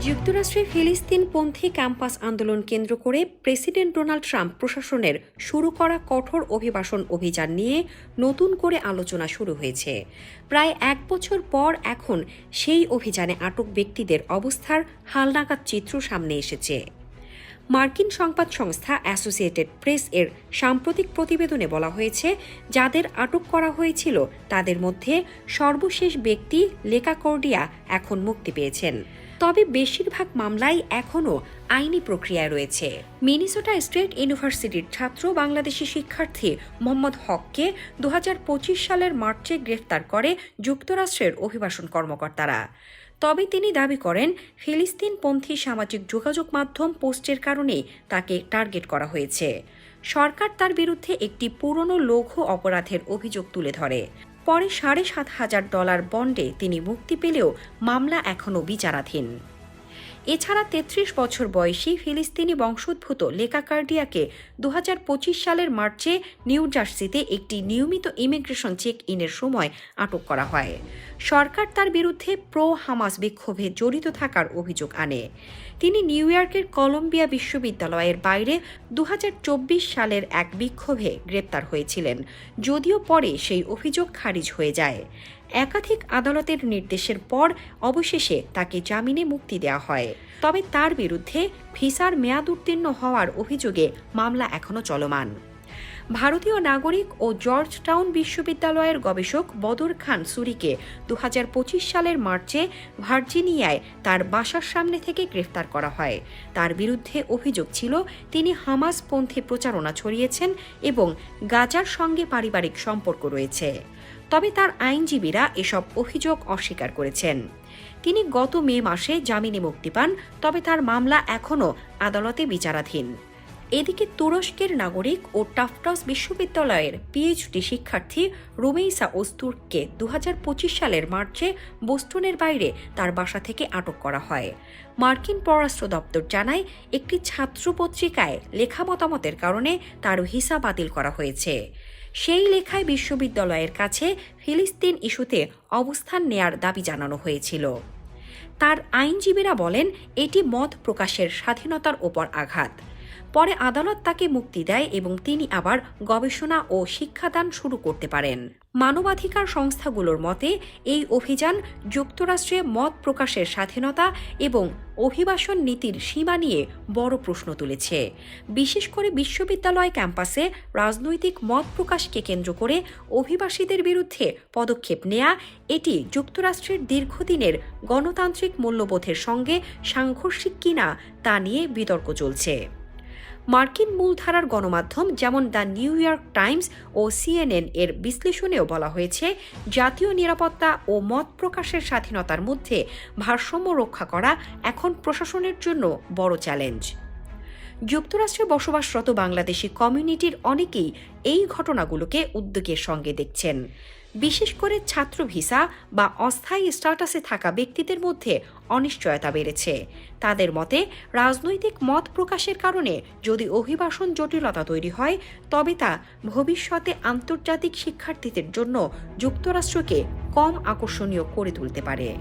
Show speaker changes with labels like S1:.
S1: যুক্তরাষ্ট্রে ফিলিস্তিনপন্থী ক্যাম্পাস আন্দোলন কেন্দ্র করে প্রেসিডেন্ট ডোনাল্ড ট্রাম্প প্রশাসনের শুরু করা কঠোর অভিবাসন অভিযান নিয়ে নতুন করে আলোচনা শুরু হয়েছে। প্রায় এক বছর পর এখন সেই অভিযানে আটক ব্যক্তিদের অবস্থার হালনাগাদ চিত্র সামনে এসেছে। মার্কিন সংবাদ সংস্থা অ্যাসোসিয়েটেড প্রেস এর সাম্প্রতিক প্রতিবেদনে বলা হয়েছে, যাদের আটক করা হয়েছিল তাদের মধ্যে সর্বশেষ ব্যক্তি লেকা কর্ডিয়া এখন মুক্তি পেয়েছেন। তবে বেশিরভাগ মামলাই এখনও আইনি প্রক্রিয়ায় রয়েছে। মিনিসোটা স্টেট ইউনিভার্সিটির ছাত্র বাংলাদেশি শিক্ষার্থী মোহাম্মদ হককে 2025 সালের মার্চে গ্রেফতার করে যুক্তরাষ্ট্রের অভিবাসন কর্মকর্তারা। তবে তিনি দাবি করেন, ফিলিস্তিনপন্থী সামাজিক যোগাযোগ মাধ্যম পোস্টের কারণেই তাকে টার্গেট করা হয়েছে। সরকার তার বিরুদ্ধে একটি পুরনো লঘু অপরাধের অভিযোগ তুলে ধরে। পরে $7,500 বন্ডে তিনি মুক্তি পেলেও মামলা এখনও বিচারাধীন। এছাড়া 33 বছর বয়সী ফিলিস্তিনি বংশোদ্ভূত লেকা কার্ডিয়াকে 2025 সালের মার্চে নিউ জার্সিতে একটি নিয়মিত ইমিগ্রেশন চেক ইনের সময় আটক করা হয়। সরকার তার বিরুদ্ধে প্রো হামাস বিক্ষোভে জড়িত থাকার অভিযোগ আনে। তিনি নিউ ইয়র্কের কলম্বিয়া বিশ্ববিদ্যালয়ের বাইরে 2024 সালের এক বিক্ষোভে গ্রেপ্তার হয়েছিলেন, যদিও পরে সেই অভিযোগ খারিজ হয়ে যায়। একাধিক আদালতের নির্দেশের পর অবশেষে তাকে জামিনে মুক্তি দেওয়া হয়। তবে তার বিরুদ্ধে ভিসার মেয়াদ উত্তীর্ণ হওয়ার অভিযোগে মামলা এখনও চলমান। ভারতীয় নাগরিক ও জর্জ টাউন বিশ্ববিদ্যালয়ের গবেষক বদর খান সুরিকে 2025 সালের মার্চে ভার্জিনিয়ায় তার বাসার সামনে থেকে গ্রেফতার করা হয়। তার বিরুদ্ধে অভিযোগ ছিল তিনি হামাসপন্থী প্রচারণা ছড়িয়েছেন এবং গাজার সঙ্গে পারিবারিক সম্পর্ক রয়েছে। তবে তার আইনজীবীরা এসব অভিযোগ অস্বীকার করেছেন। তিনি গত মে মাসে জামিনে মুক্তি পান, তবে তার মামলা এখনও আদালতে বিচারাধীন। এদিকে তুরস্কের নাগরিক ও টাফটাস বিশ্ববিদ্যালয়ের পিএইচডি শিক্ষার্থী রুমেইসা ওস্তুর্ককে 2025 সালের মার্চে বোস্টনের বাইরে তার বাসা থেকে আটক করা হয়। মার্কিন পররাষ্ট্র দপ্তর জানায়, একটি ছাত্র পত্রিকায় লেখা মতামতের কারণে তার ভিসা বাতিল করা হয়েছে। সেই লেখায় বিশ্ববিদ্যালয়ের কাছে ফিলিস্তিন ইস্যুতে অবস্থান নেয়ার দাবি জানানো হয়েছিল। তার আইনজীবীরা বলেন, এটি মত প্রকাশের স্বাধীনতার ওপর আঘাত। পরে আদালত তাকে মুক্তি দেয় এবং তিনি আবার গবেষণা ও শিক্ষাদান শুরু করতে পারেন। মানবাধিকার সংস্থাগুলোর মতে এই অভিযান যুক্তরাষ্ট্রে মত প্রকাশের স্বাধীনতা এবং অভিবাসন নীতির সীমা নিয়ে বড় প্রশ্ন তুলেছে। বিশেষ করে বিশ্ববিদ্যালয় ক্যাম্পাসে রাজনৈতিক মত প্রকাশকে কেন্দ্র করে অভিবাসীদের বিরুদ্ধে পদক্ষেপ নেয়া, এটি যুক্তরাষ্ট্রের দীর্ঘদিনের গণতান্ত্রিক মূল্যবোধের সঙ্গে সাংঘর্ষিক কিনা তা নিয়ে বিতর্ক চলছে। মার্কিন মূলধারার গণমাধ্যম যেমন দ্য নিউ ইয়র্ক টাইমস ও CNN এর বিশ্লেষণেও বলা হয়েছে, জাতীয় নিরাপত্তা ও মত প্রকাশের স্বাধীনতার মধ্যে ভারসাম্য রক্ষা করা এখন প্রশাসনের জন্য বড় চ্যালেঞ্জ। যুক্তরাষ্ট্রে বসবাসরত বাংলাদেশি কমিউনিটির অনেকেই এই ঘটনাগুলোকে উদ্বেগের সঙ্গে দেখছেন। বিশেষ করে ছাত্র ভিসা বা অস্থায়ী স্ট্যাটাসে থাকা ব্যক্তিদের মধ্যে অনিশ্চয়তা বেড়েছে। তাদের মতে, রাজনৈতিক মত প্রকাশের কারণে যদি অভিবাসন জটিলতা তৈরি হয়, তবে তা ভবিষ্যতে আন্তর্জাতিক শিক্ষার্থীদের জন্য যুক্তরাষ্ট্রকে কম আকর্ষণীয় করে তুলতে পারে।